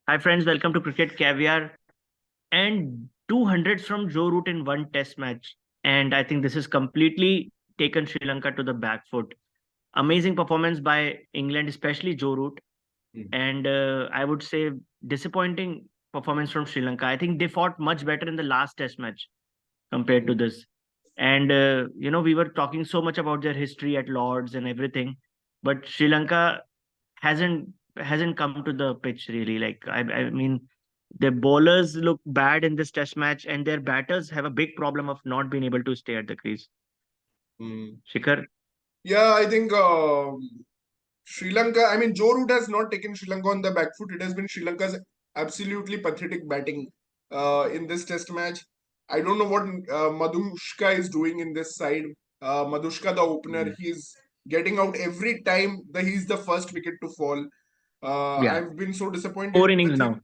Hi friends, welcome to Cricket Caviar. And 200s from Joe Root in one test match. And I think this has completely taken Sri Lanka to the back foot. Amazing performance by England, especially Joe Root. Mm. And I would say disappointing performance from Sri Lanka. I think they fought much better in the last test match compared to this. And, we were talking so much about their history at Lords and everything. But Sri Lanka hasn't hasn't come to the pitch really. I mean, their bowlers look bad in this test match, and their batters have a big problem of not being able to stay at the crease. Mm. Shikhar, Yeah, I think Sri Lanka, I mean, Joe Root has not taken Sri Lanka on the back foot. It has been Sri Lanka's absolutely pathetic batting in this test match. I don't know what Madhushka is doing in this side. Madhushka, the opener, he's getting out every time that he's the first wicket to fall. yeah, I've been so disappointed four innings with now. him.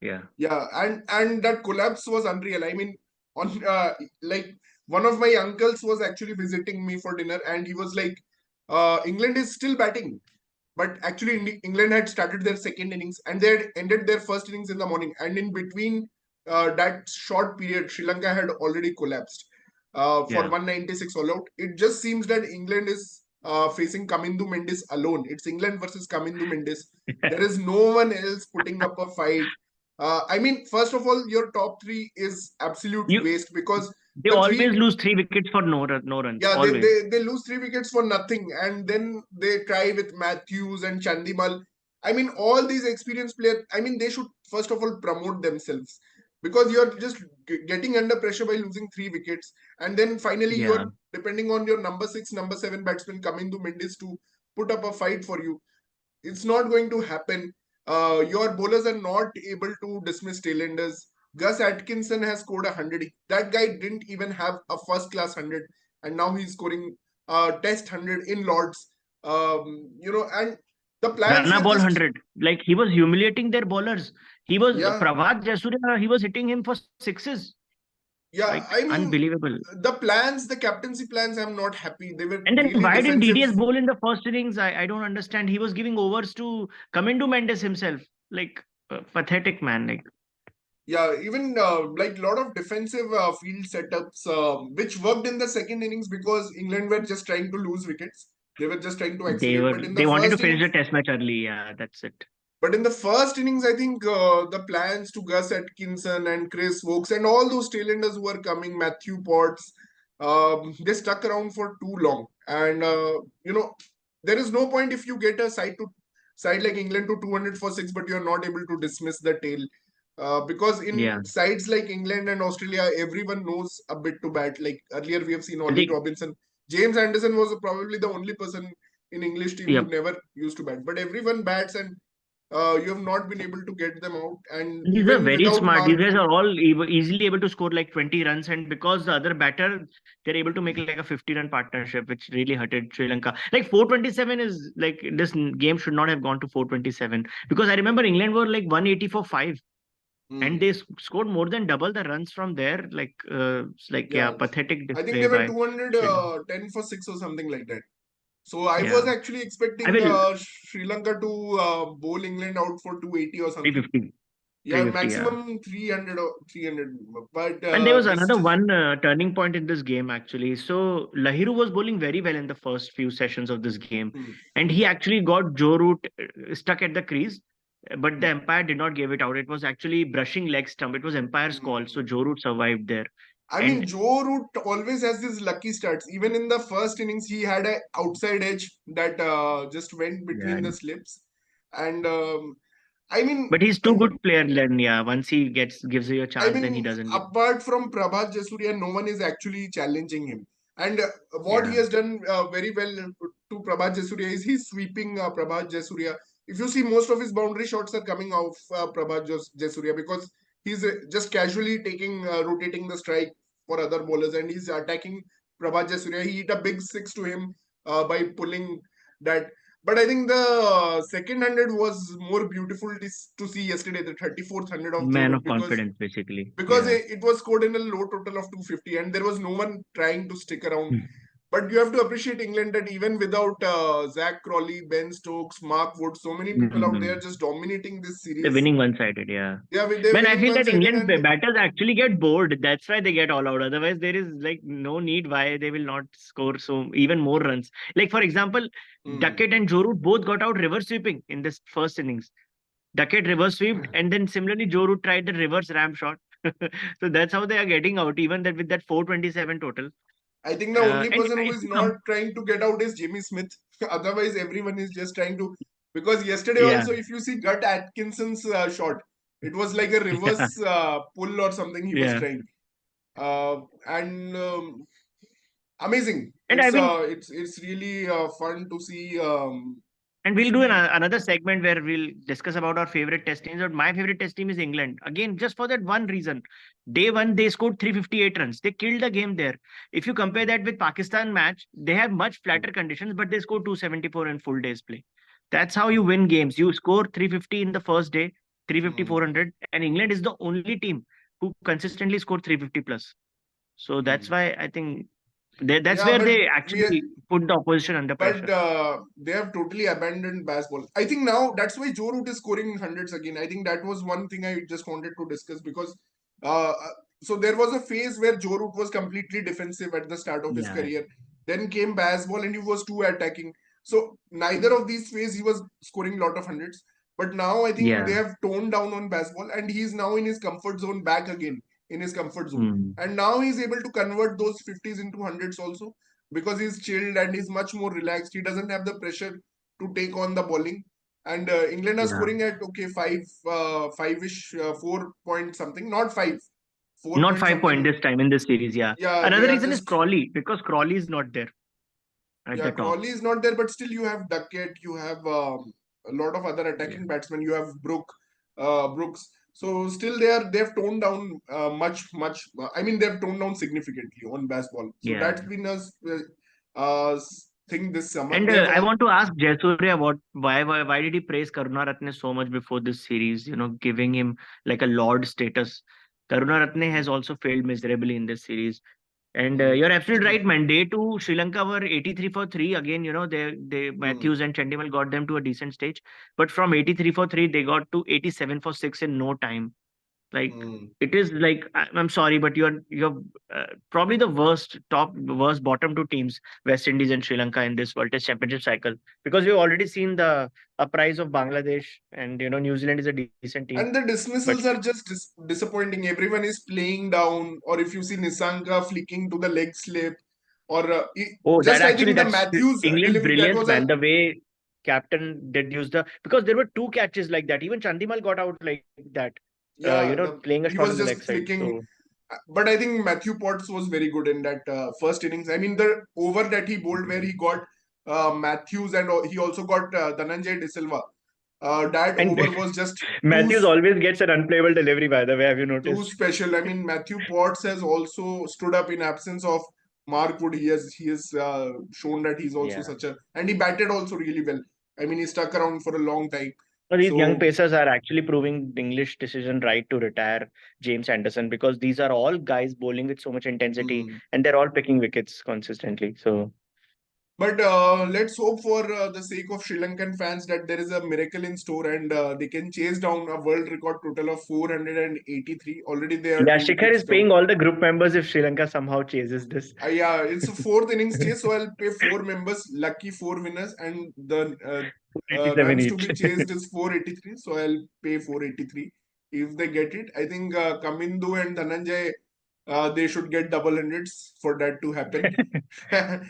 Yeah, Yeah, and that collapse was unreal. I mean, on like one of my uncles was actually visiting me for dinner, and he was like, England is still batting, but actually England had started their second innings and they had ended their first innings in the morning, and in between that short period, Sri Lanka had already collapsed for yeah. 196 all out. It just seems that England is facing Kamindu Mendis alone. It's England versus Kamindu Mendis. There is no one else putting up a fight. I mean, first of all, your top three is absolute you waste because They the always three, lose 3 wickets for no runs. yeah, they, Always. they they lose 3 wickets for nothing, and then they try with Matthews and Chandimal. I mean, all these experienced players. I mean, they should first of all promote themselves because you're just getting under pressure by losing 3 wickets, and then finally Yeah. you're depending on your number six, number seven batsman coming to Mendis to put up a fight for you. It's not going to happen. Your bowlers are not able to dismiss tailenders. Gus Atkinson has scored 100. That guy didn't even have a first class 100, and now he's scoring test 100 in Lords. And the plans Rana were ball just, 100. Like he was humiliating their bowlers. He was yeah, Prabhat Jasuria, he was hitting him for sixes. yeah. Like I mean, unbelievable. the captaincy plans, I'm not happy. They were And then really why didn't defensive. DDS bowl in the first innings? I don't understand. He was giving overs to Kamindu Mendes himself. Like pathetic man. Like Yeah, even like a lot of defensive field setups, which worked in the second innings because England were just trying to lose wickets. They were just trying to accelerate. they wanted to finish the test match early. Yeah, that's it. But in the first innings, I think the plans to Gus Atkinson and Chris Wokes and all those tailenders who were coming, Matthew Potts, they stuck around for too long. And there is no point if you get a side like England to 200 for six, but you're not able to dismiss the tail. Because in Yeah. sides like England and Australia, everyone knows a bit to bat. Like earlier, we have seen I Ollie think Robinson. James Anderson was probably the only person in English team who yep. never used to bat. But everyone bats, and you have not been able to get them out. And These are even very without smart. These Mark, guys are all easily able to score like 20 runs, and because the other batter, they're able to make like a 50-run partnership, which really hurted Sri Lanka. Like 427 is like this game should not have gone to 427 because I remember England were like 180 for five, and hmm, they scored more than double the runs from there. Yeah, yeah, pathetic I think display they were by Sri Lanka. 210 for six or something like that. So I was Yeah, actually I expecting will Sri Lanka to bowl England out for 280 or something. 350, Yeah, 350. Yeah. maximum 300 or 300. But And there was this another just, one turning point in this game actually. So Lahiru was bowling very well in the first few sessions of this game, hmm, and he actually got Joe Root stuck at the crease, but the hmm, umpire did not give it out. It was actually brushing leg stump. It was umpire's call, so hmm. Joe Root survived there. I mean, And Joe Root always has these lucky starts. Even in the first innings, he had a outside edge that just went yeah, between the slips. And I mean, but he's too good player. Then yeah, once he gives you a I chance, then he mean, doesn't give. apart from Prabhat Jasuria, no one is actually challenging him. And what he Yeah, has done very well to Prabhat Jasuria is he's sweeping Prabhat Jasuria. If you see, most of his boundary shots are coming off Prabhat Jasuria because he's just casually rotating the strike for other bowlers, and he's attacking Prabhat Jasuria. He hit a big six to him by pulling that. But I think the second 100 was more beautiful to see yesterday, the 34th 100 of Joe man Root, of confidence basically. because Yeah. it was scored in a low total of 250, and there was no one trying to stick around. But you have to appreciate England that even without Zach Crawley, Ben Stokes, Mark Wood, so many people out there Mhm. just dominating this They're series. winning one-sided, yeah. They're Man, I winning feel that one-sided, England and batters actually get bored. That's why they get all out. Otherwise, there is like no need why they will not score so even more runs. Like for example, hmm. Duckett and Joe Root both got out reverse sweeping in this first innings. Duckett reverse swept, and then similarly Joe Root tried the reverse ram shot. So that's how they are getting out, even that with that 427 total. I think the only And person who if is you not come, trying to get out is Jimmy Smith. Otherwise, everyone is just trying to. Because yesterday yeah, also, if you see Gut Atkinson's shot, it was like a yeah, reverse pull or something he was yeah. trying. And amazing. And I think It's really fun to see. And we'll do another segment where we'll discuss about our favorite test teams. But my favorite test team is England. Again, just for that one reason. Day one, they scored 358 runs. They killed the game there. If you compare that with Pakistan match, they have much flatter conditions, but they scored 274 in full day's play. That's how you win games. You score 350 in the first day, 350, Hmm, 400, and England is the only team who consistently scored 350 plus. So that's hmm. why I think that's Yeah, where but they we actually put the opposition under but pressure. they have totally abandoned baseball. I think now that's why Joe Root is scoring hundreds again. I think that was one thing I just wanted to discuss because so there was a phase where Joe Root was completely defensive at the start of his Yeah, career. Then came baseball and he was too attacking. So neither of these phases he was scoring a lot of hundreds. But now I think they yeah. have toned down on baseball and he's now in his comfort zone back again in his comfort zone. Hmm. And now he's able to convert those 50s into hundreds also because he's chilled and he's much more relaxed. He doesn't have the pressure to take on the bowling. And England are Yeah. scoring at okay five-ish, 4 point something, not five, four Not point 5 point something. this time in this series, yeah. Yeah, they Another are reason is just Crawley, because Crawley is not there at yeah. the top. Crawley is not there, but still you have Duckett, you have a lot of other Yeah. attacking batsmen. You have Brooks. So still they've toned down much. I mean they've toned down significantly on baseball. So Yeah. that's been a uh, thing this summer. And They've I all want to ask Jasurya why did he praise Karunaratne so much before this series, giving him like a lord status. Karunaratne has also failed miserably in this series. And mm, you're absolutely right, man. Day two, Sri Lanka were 83 for 3. Again, they mm, Matthews and Chandimal got them to a decent stage. But from 83 for 3, they got to 87 for 6 in no time. Like mm. it is like I'm sorry, but you're probably the worst bottom two teams, West Indies and Sri Lanka in this World Test Championship cycle, because we've already seen the uprise of Bangladesh, and New Zealand is a decent team, And the but dismissals are just disappointing. Everyone is playing down, or if you see Nisanka flicking to the leg slip, or oh, just I think the that's Matthews England's delivery that brilliance, was a man. The way captain did use because there were two catches like that. Even Chandimal got out like that, yeah, the playing a he shot was on the leg just side. flicking. So But I think Matthew Potts was very good in that first innings. I mean, the over that he bowled where he got Matthews and he also got Dhananjay De Silva. That and over was just too Matthews always gets an unplayable delivery. By the way, have you too noticed? special. I mean, Matthew Potts has also stood up in absence of Mark Wood. He has shown that he's also Yeah. such a and he batted also really well. I mean, he stuck around for a long time. So these young So, pacers are actually proving the English decision right to retire James Anderson, because these are all guys bowling with so much intensity, hmm. and they're all picking wickets consistently. So But let's hope for the sake of Sri Lankan fans that there is a miracle in store and they can chase down a world record total of 483. Already they are yeah, two Shikhar wickets is down. paying all the group members if Sri Lanka somehow chases this. Yeah, it's a fourth innings chase, so I'll pay four members, lucky four winners, and the 87 runs to each. be chased is 483. So I'll pay 483 if they get it. I think Kamindu and Dhananjay they should get double hundreds for that to happen.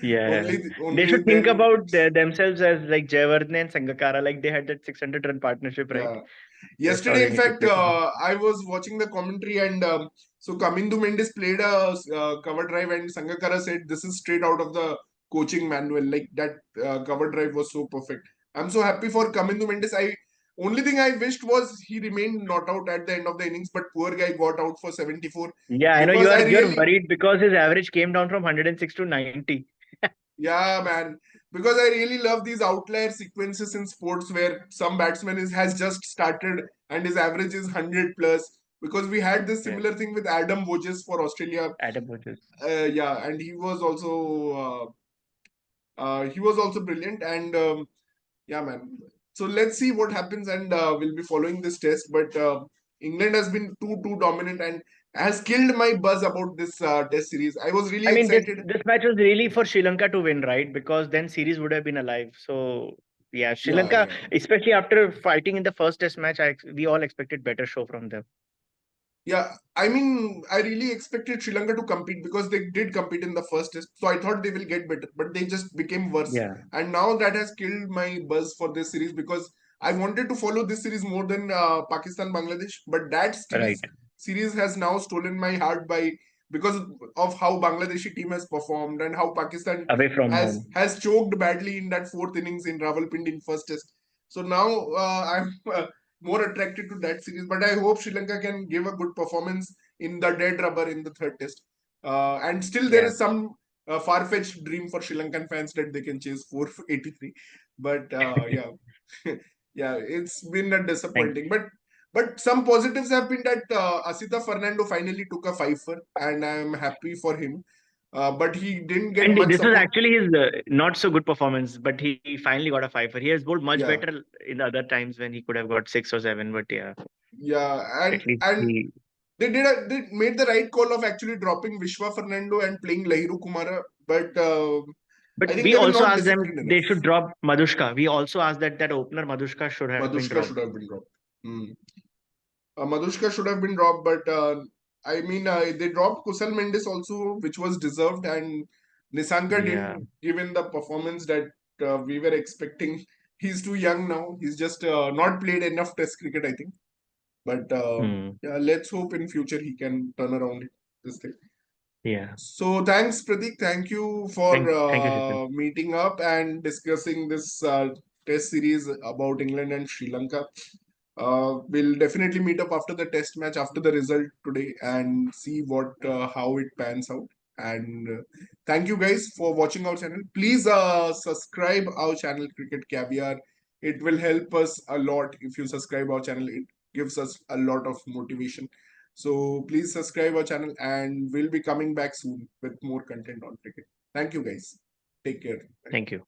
Yeah. They Only should think then, about themselves as like Jayawardene and Sangakkara, like they had that 600-run partnership, right? yeah. That's how Yesterday, they in need to fact, play. I was watching the commentary and so Kamindu Mendis played a cover drive and Sangakkara said this is straight out of the coaching manual. Like that cover drive was so perfect. I'm so happy for Kamindu Mendis. I only thing I wished was he remained not out at the end of the innings, but poor guy got out for 74 Yeah, I know because I you're really worried because his average came down from 106 to 90. yeah, man. Because I really love these outlier sequences in sports where some batsman has just started and his average is 100 plus. Because we had this Yeah, similar thing with Adam Wojcik for Australia. Adam Burgess. Yeah, and he was also He was also brilliant, and yeah, man. So let's see what happens, and we'll be following this test. But England has been too dominant and has killed my buzz about this test series. I was really I mean, this excited. this match was really for Sri Lanka to win, right? Because then series would have been alive. So yeah, Sri Yeah, Lanka, yeah. especially after fighting in the first test match, we all expected better show from them. Yeah, I mean, I really expected Sri Lanka to compete because they did compete in the first test. So I thought they will get better, but they just became worse. Yeah, And now that has killed my buzz for this series because I wanted to follow this series more than Pakistan Bangladesh. But that right. series has now stolen my heart by because of how Bangladeshi team has performed and how Pakistan Away from home. has choked badly in that fourth innings in Rawalpindi in first test. So now I'm more attracted to that series. But I hope Sri Lanka can give a good performance in the dead rubber in the third test. And still, there Yeah. is some far-fetched dream for Sri Lankan fans that they can chase 483. But yeah, yeah, it's been a Thank disappointing. But some positives have been that Asita Fernando finally took a fifer, and I'm happy for him. But he didn't get And much this is support. actually his not so good performance, but he finally got a five. He has bowled much Yeah, better in the other times when he could have got 6 or 7. But yeah, yeah, at least and he. they made the right call of actually dropping Vishwa Fernando and playing Lahiru Kumara, but But I think we they were also not asked them disciplined enough. they should drop Madushka. We also asked that opener Madushka should have been Madushka dropped. should have been dropped. Hmm. Madushka should have been dropped, but I mean they dropped Kusal Mendis also, which was deserved, and Nissanka Yeah. didn't given the performance that we were expecting. He's too young now. He's just not played enough Test cricket, I think. But Hmm. yeah, let's hope in future he can turn around this thing. Yeah. So thanks, Pratik. Thank you for Thank you, Jason. meeting up and discussing this test series about England and Sri Lanka. We'll definitely meet up after the test match, after the result today, and see what how it pans out. And thank you guys for watching our channel. Please subscribe our channel Cricket Caviar. It will help us a lot if you subscribe our channel. It gives us a lot of motivation. So please subscribe our channel, and we'll be coming back soon with more content on cricket. Thank you guys. Take care. Thank you.